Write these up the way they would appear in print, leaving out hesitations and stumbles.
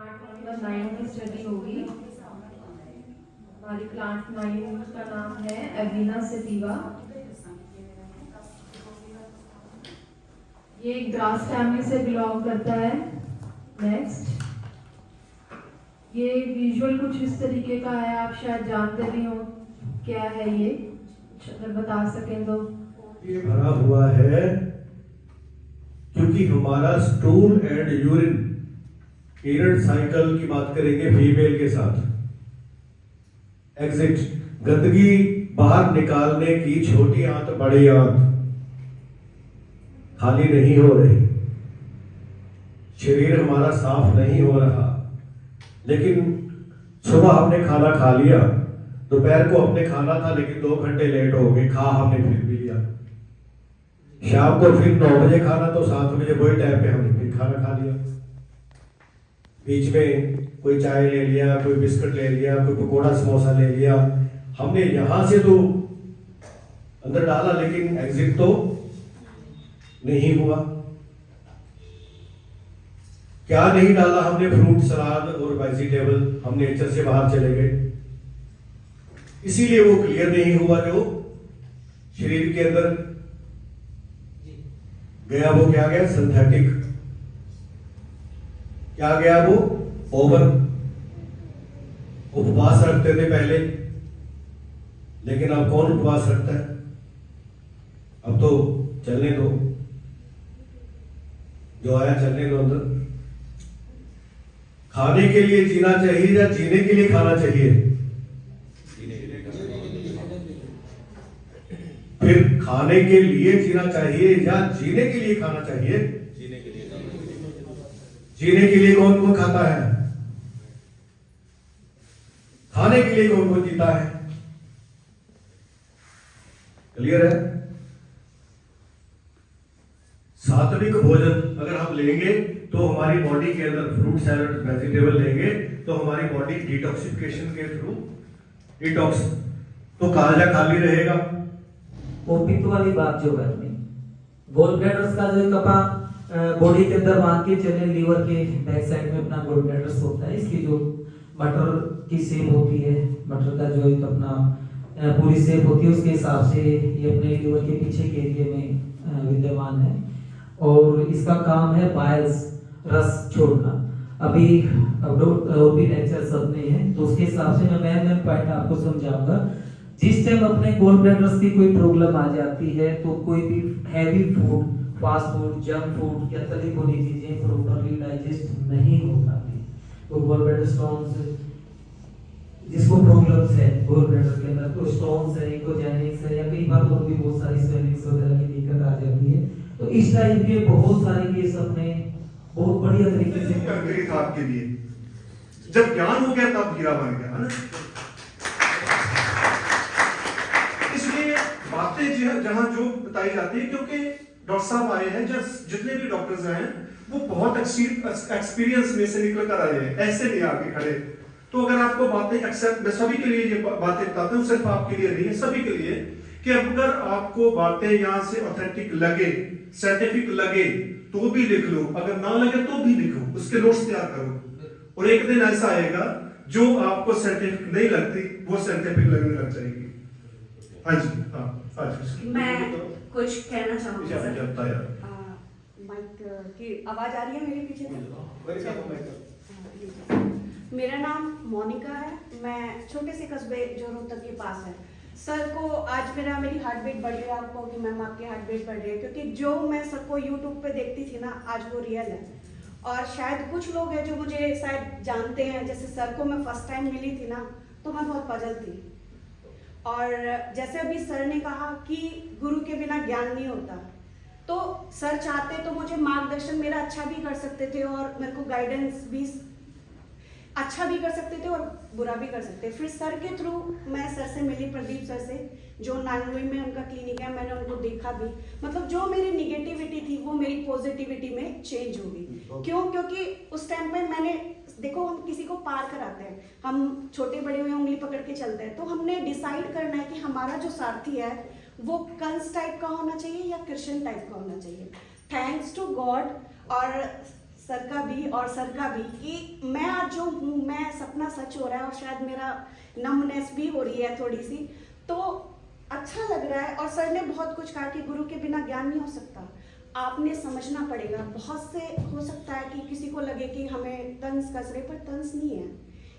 Plant number 9 की study होगी। हमारी प्लांट 9 का नाम है एविना सेटिवा। ये ग्रास फैमिली से बिलोंग करता है। नेक्स्ट, ये विजुअल कुछ इस तरीके का है, आप शायद जानते भी हो क्या है ये, अगर बता सकें तो। ये भरा हुआ है क्योंकि हमारा stool and urine period cycle की बात करेंगे फीमेल के साथ, एग्जिट गंदगी बाहर निकालने की छोटी आंत बड़ी आंत खाली नहीं हो रही, शरीर हमारा साफ नहीं हो रहा। लेकिन सुबह हमने खाना खा लिया, दोपहर को हमने खाना था लेकिन 2 घंटे लेट हो गए, खा हमने फिर भी लिया, शाम को फिर 9 बजे खाना तो 7 बजे वही टाइम पे हमने फिर खाना खा लिया, बीच में कोई चाय ले लिया, कोई बिस्कुट ले लिया, कोई पकौड़ा समोसा ले लिया, हमने यहां से तो अंदर डाला लेकिन एग्जिट तो नहीं हुआ। क्या नहीं डाला हमने, फ्रूट सलाद और वेजिटेबल, हम नेचर से बाहर चले गए, इसीलिए वो क्लियर नहीं हुआ। जो शरीर के अंदर गया वो क्या गया, सिंथेटिक, क्या गया वो ओवर। उपवास रखते थे पहले, लेकिन अब कौन उपवास रखता है, अब तो चलने दो, जो आया चलने दो अंदर। खाने के लिए जीना चाहिए या जीने के लिए खाना चाहिए? फिर खाने के लिए जीना चाहिए या जीने के लिए खाना चाहिए? जीने के लिए कौन कौन खाता है, खाने के लिए कौन कौन जीता है? क्लियर है? सात्विक भोजन अगर हम लेंगे तो हमारी बॉडी के अंदर फ्रूट सैलड वेजिटेबल लेंगे तो हमारी बॉडी डिटॉक्सिफिकेशन के थ्रू डिटॉक्स, तो कालजा खाली रहेगा। वो पित्त वाली बात जो है अपनी गोल ब्लैडर्स का जो कपा बॉडी के अंदर बांध के चले, लीवर के बैक साइड में अपना गोल ब्लैडर्स होता है, इसकी जो मटर की शेप होती है, मटर का जो अपना पूरी शेप होती है उसके हिसाब से ये अपने लीवर के पीछे के एरिया में विद्यमान है और इसका काम है बाइल्स, रस छोड़ना। अभी भी लेक्चर सब नहीं है तो उसके हिसाब से मैं मेन पॉइंट आपको समझाऊंगा। जिस टाइम अपने गोल ब्लैडर्स की कोई प्रॉब्लम आ जाती है तो कोई भी heavy food, fast food, junk food या तली भुनी चीजें प्रॉपर्ली डाइजेस्ट नहीं हो पाती तो गोल ब्लैडर स्टोन्स, जिसको प्रॉब्लम्स है गोल ब्लैडर के अंदर, तो स्टोन्स है, इकोजेनिक्स है या कई बार और भी बहुत सारी स्वेलिंग्स वगैरह की दिक्कत आ जाती है। तो इस टाइप के बहुत सारे केस अपने बहुत बढ़िया तरीके से करके था आपके लिए, जब ज्ञान हो गया तब हीरा बन गया, है ना? इसलिए बातें जहां जो बताई जाती है, क्योंकि डॉक्टर साहब आए हैं, जब जितने भी डॉक्टर्स आए हैं वो बहुत एक्सपीरियंस में से निकल कर आए हैं, ऐसे नहीं आके खड़े। तो अगर आपको बातें एक्सेप्ट, मैं सभी के लिए ये बातें बताता हूँ, सिर्फ आपके लिए नहीं है, सभी के लिए, कि अगर आपको बातें यहाँ से ऑथेंटिक लगे, साइंटिफिक लगे तो भी लिख लो, अगर ना लगे तो भी लिखो, उसके नोट्स तैयार करो, और एक दिन ऐसा आएगा जो आपको साइंटिफिक नहीं लगती वो साइंटिफिक लगने लग जाएगी। हाँ जी, हाँ आज मैं कुछ कहना चाहूँगी सर। माइक की आवाज आ रही है मेरे पीछे से? मेरा नाम मोनिका है, मैं छोटे से कस्बे जो रोहतक के पास है। सर को आज मेरी हार्ट बीट बढ़ रही है, आपको कि मैम आपकी हार्ट बीट बढ़ रही है, क्योंकि जो मैं सर को यूट्यूब पे देखती थी ना, आज वो रियल है। और शायद कुछ लोग हैं जो मुझे शायद जानते हैं, जैसे सर को मैं फर्स्ट टाइम मिली थी ना तो मैं बहुत पजल थी, और जैसे अभी सर ने कहा कि गुरु के बिना ज्ञान नहीं होता, तो सर चाहते तो मुझे मार्गदर्शन मेरा अच्छा भी कर सकते थे और मेरे को गाइडेंस भी अच्छा भी कर सकते थे और बुरा भी कर सकते। फिर सर के थ्रू मैं सर से मिली, प्रदीप सर से, जो नानवी में उनका क्लिनिक है, मैंने उनको देखा भी, मतलब जो मेरी निगेटिविटी थी वो मेरी पॉजिटिविटी में चेंज हो गई। क्यों? क्योंकि उस टाइम पे मैंने, देखो हम किसी को पार कराते हैं, हम छोटे बड़े हुए उंगली पकड़ के चलते हैं, तो हमने डिसाइड करना है कि हमारा जो सारथी है वो कंस टाइप का होना चाहिए या कृष्ण टाइप का होना चाहिए। थैंक्स टू गॉड और सर का भी और सर का भी कि मैं आज जो हूँ, मैं सपना सच हो रहा है और शायद मेरा नमनेस भी हो रही है थोड़ी सी, तो अच्छा लग रहा है। और सर ने बहुत कुछ कहा कि गुरु के बिना ज्ञान नहीं हो सकता, आपने समझना पड़ेगा। बहुत से हो सकता है कि किसी को लगे कि हमें तंज कस रहे, पर तंज नहीं है,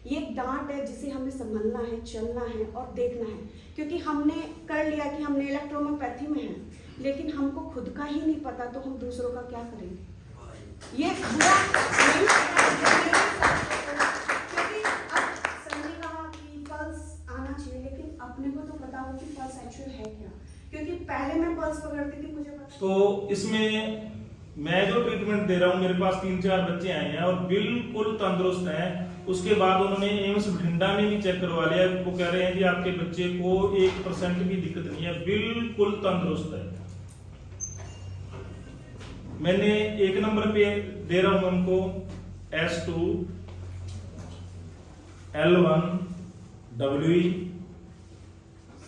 ये एक डांट है जिसे हमें संभलना है, चलना है और देखना है। क्योंकि हमने कर लिया कि हमने इलेक्ट्रोहोम्योपैथी में है, लेकिन हमको खुद का ही नहीं पता, तो हम दूसरों का क्या करेंगे? ये बुरा नहीं है, क्योंकि अब सर ने कहा कि पल्स आना चाहिए, लेकिन अपने को तो पता हो कि पल्स एक्चुअल है क्या। क्योंकि पहले मैं पल्स पकड़ती थी, मुझे पता। तो इसमें मैं जो ट्रीटमेंट दे रहा हूँ, मेरे पास 3-4 बच्चे आए हैं और बिल्कुल तंदुरुस्त हैं। उसके बाद उन्होंने एम्स बठिंडा में भी चेक करवा लिया, वो कह रहे हैं कि आपके बच्चे को 1% भी दिक्कत नहीं है, बिल्कुल तंदुरुस्त है। मैंने 1 नंबर पे दे रहा हूं उनको S2 L1 WE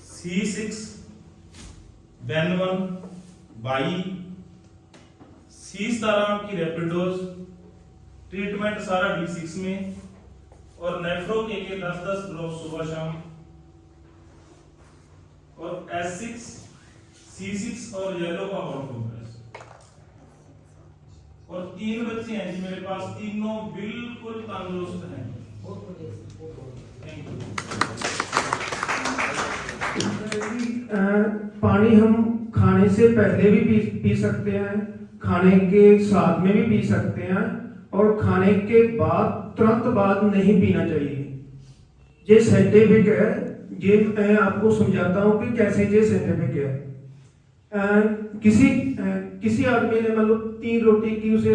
C6 Ben1 by C17 की रैपिडोज ट्रीटमेंट सारा D6 में, और नेफ्रो के 10-10 ड्रॉप सुबह शाम, और S6 C6 और येलो का हॉट कॉम्प्रेस। और 3 बच्चे हैं जी मेरे पास, तीनों बिल्कुल तंदुरुस्त हैं। Thank you. पानी हम खाने से पहले भी पी सकते हैं, खाने के साथ में भी पी सकते हैं, और खाने के बाद तुरंत बाद नहीं पीना चाहिए। ये साइंटिफिक है, ये मैं आपको समझाता हूँ कि कैसे ये साइंटिफिक है। किसी आदमी ने मतलब 3 रोटी की उसे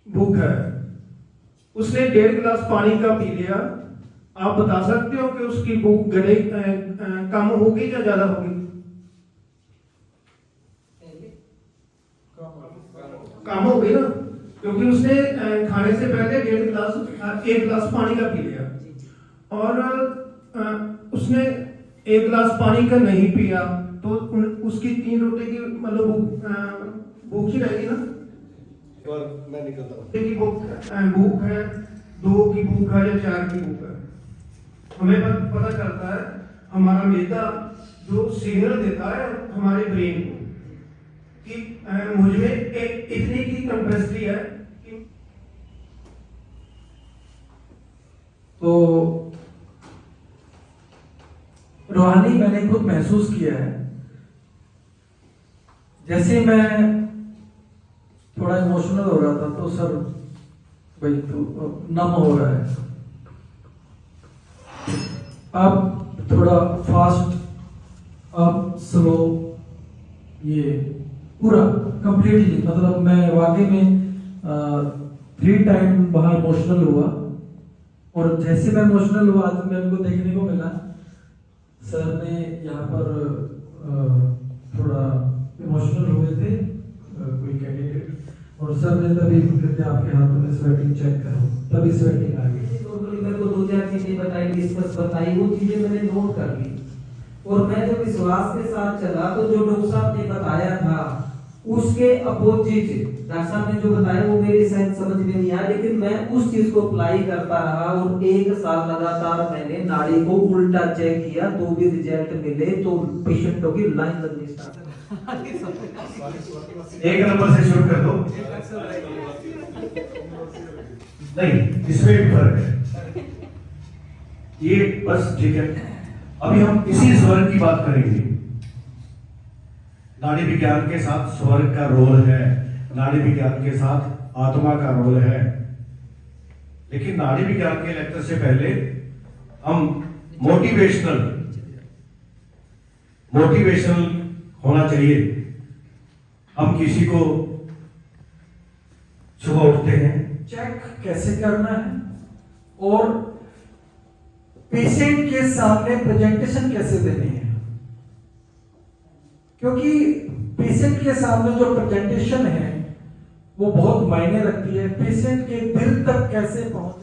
भूख है, उसने 1.5 गिलास पानी का पी लिया, आप बता सकते हो कि उसकी भूख गले कम होगी या ज्यादा होगी? कम होगी ना, क्योंकि उसने खाने से पहले 1 गिलास पानी का पी लिया, और उसने 1 गिलास पानी का नहीं पिया, तो उसकी 3 रोटी की मतलब भूख ही रहेगी ना। और मैं निकलता हूँ। की भूख है, 2 की भूख है या 4 की भूख है, हमें पता चलता है हमारा मैदा जो सिग्नल देता है हमारे ब्रेन को कि मुझ में इतनी की कैपेसिटी है कि। तो रूहानी मैंने खुद महसूस किया है, जैसे मैं थोड़ा इमोशनल हो रहा था तो सर भाई तो नम हो रहा है, अब थोड़ा फास्ट, अब स्लो, ये पूरा कंप्लीटली मतलब मैं वाकई में 3 टाइम वहां इमोशनल हुआ, और जैसे मैं इमोशनल हुआ तो मेरे को देखने को मिला सर ने यहाँ पर थोड़ा इमोशनल हुए थे कोई कैंडिडेट, और सर ने तभी कहते आपके हाथों में स्वेटिंग चेक करो, तभी स्वेटिंग आ गई। नॉर्मली मेरे को 2-4 चीजें बताई, डिस्कस बताई, वो चीजें मैंने नोट कर ली, और मैं जब विश्वास के साथ चला तो जो डॉक्टर साहब ने बताया था उसके अपोजिट डॉक्टर साहब ने जो बताया वो मेरी शायद समझ में नहीं आया, लेकिन मैं उस चीज को अप्लाई करता रहा, और 1 साल लगातार मैंने नाड़ी को उल्टा चेक किया, तो भी रिजल्ट मिले, तो पेशेंटों की लाइन लगनी स्टार्ट। 1 नंबर से शुरू कर दो। नहीं, इसमें भी फर्क है, ये बस ठीक है। अभी हम इसी स्वर की बात करेंगे। नाड़ी विज्ञान के साथ स्वर का रोल है, नाड़ी विज्ञान के साथ आत्मा का रोल है, लेकिन नाड़ी विज्ञान के लेक्चर से पहले हम मोटिवेशनल होना चाहिए। हम किसी को सुबह उठते हैं, चेक कैसे करना है और पेशेंट के सामने प्रेजेंटेशन कैसे देनी है, क्योंकि पेशेंट के सामने जो प्रेजेंटेशन है वो बहुत मायने रखती है, पेशेंट के दिल तक कैसे पहुंच